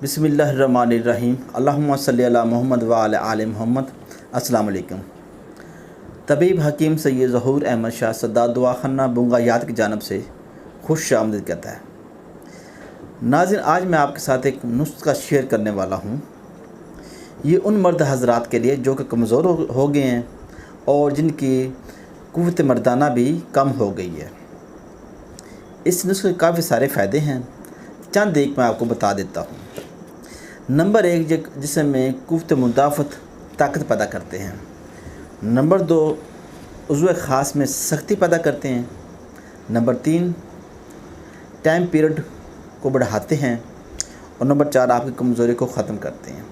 बिस्मिल्लाहिर्रहमानिर्रहीम अल्लाहुम्मा सल्ली अला मोहम्मद व अला आले मोहम्मद। अस्सलाम वालेकुम। तबीब हकीम सैयद ज़हूर अहमद शाह सद्दात दुआखाना बुंगायात की जानब से खुश आमदीद कहता है। नाज़रीन, आज मैं आपके साथ एक नुस्खा शेयर करने वाला हूँ। ये उन मर्द हज़रात के लिए जो कि कमज़ोर हो गए हैं और जिनकी क़ुव्वत मर्दाना भी कम हो गई है। इस नुस्खे के काफ़ी सारे फ़ायदे हैं, चंद एक मैं आपको बता देता हूँ। नंबर 1, जिसमें क़ुव्वत मुदाफ़त ताकत पैदा करते हैं। नंबर 2, उज़्व ख़ास में सख्ती पैदा करते हैं। नंबर 3, टाइम पीरियड को बढ़ाते हैं। और नंबर 4, आपकी कमज़ोरी को ख़त्म करते हैं।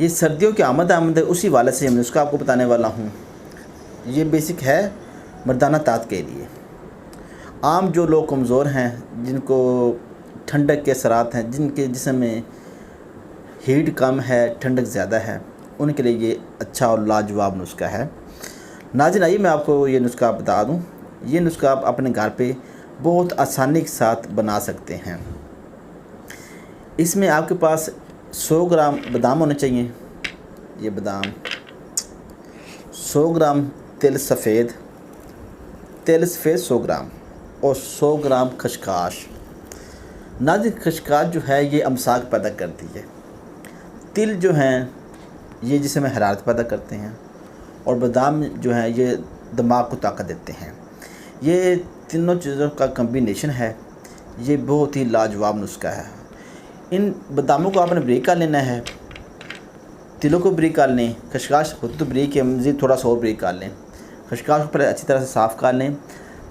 ये सर्दियों की आमद है, उसी वाले से मैं उसका आपको बताने वाला हूँ। ये बेसिक है मर्दाना ताकत के लिए। आम जो लोग कमज़ोर हैं, जिनको ठंडक के असरात हैं, जिनके जिस्म में हीट कम है, ठंडक ज़्यादा है, उनके लिए ये अच्छा और लाजवाब नुस्खा है। नाज़रीन, आइए मैं आपको ये नुस्खा बता दूं। ये नुस्खा आप अपने घर पे बहुत आसानी के साथ बना सकते हैं। इसमें आपके पास 100 ग्राम बादाम होने चाहिए। ये बादाम, 100 ग्राम तिल सफ़ेद 100 ग्राम और 100 ग्राम खसकाश। नाज़रीन, खसकाश जो है ये अमसाक पैदा करती है। तिल जो हैं ये जिसमें हरारत पैदा करते हैं और बादाम जो है ये दिमाग को ताकत देते हैं। ये तीनों चीज़ों का कम्बिनेशन है। ये बहुत ही लाजवाब नुस्खा है। इन बादामों को आपने ब्रेक कर लेना है, तिलों को ब्रेक कर लें, खसकाश होती तो ब्रेक है, मज़ीद थोड़ा सा और ब्रेक कर लें। खसकाश को पहले अच्छी तरह से साफ़ कर लें।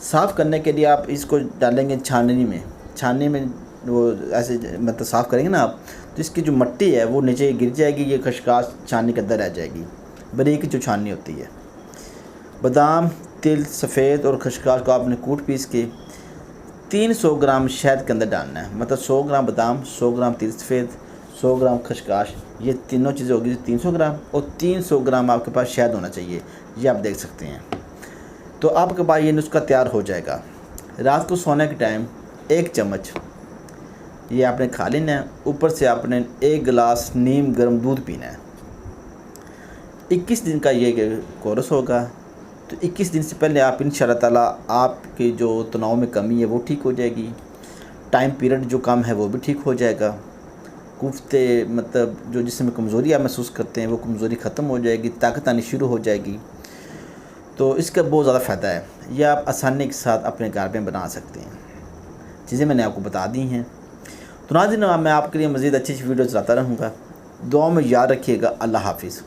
साफ़ करने के लिए आप इसको डालेंगे छाननी में वो ऐसे मतलब साफ़ करेंगे ना आप, तो इसकी जो मिट्टी है वो नीचे गिर जाएगी। ये खसकाश छाननी के अंदर रह जाएगी, बारीक जो छाननी होती है। बादाम, तिल सफ़ेद और खसकाश को आपने कूट पीस के 300 ग्राम शहद के अंदर डालना है। मतलब 100 ग्राम बादाम, 100 ग्राम तिल सफ़ेद, 100 ग्राम खसकाश, ये तीनों चीज़ें होगी 300 ग्राम और 300 ग्राम आपके पास शहद होना चाहिए। ये आप देख सकते हैं। तो आपके पास ये नुस्खा तैयार हो जाएगा। रात को सोने के टाइम 1 चम्मच ये आपने खा लेना है। ऊपर से आपने 1 गिलास नीम गर्म दूध पीना है। 21 दिन का ये कोर्स होगा। तो 21 दिन से पहले आप इंशाअल्लाह ताला आपके जो तनाव में कमी है वो ठीक हो जाएगी। टाइम पीरियड जो कम है वो भी ठीक हो जाएगा। कुफ्ते मतलब जो जिसमें कमज़ोरी आप महसूस करते हैं वो कमज़ोरी ख़त्म हो जाएगी, ताकत आनी शुरू हो जाएगी। तो इसका बहुत ज़्यादा फ़ायदा है। यह आप आसानी के साथ अपने घर में बना सकते हैं। चीज़ें मैंने आपको बता दी हैं। तो नाज़रीन, मैं आपके लिए मज़ीद अच्छी वीडियोज़ लाता रहूँगा। दुआ में याद रखिएगा। अल्लाह हाफ़िज़।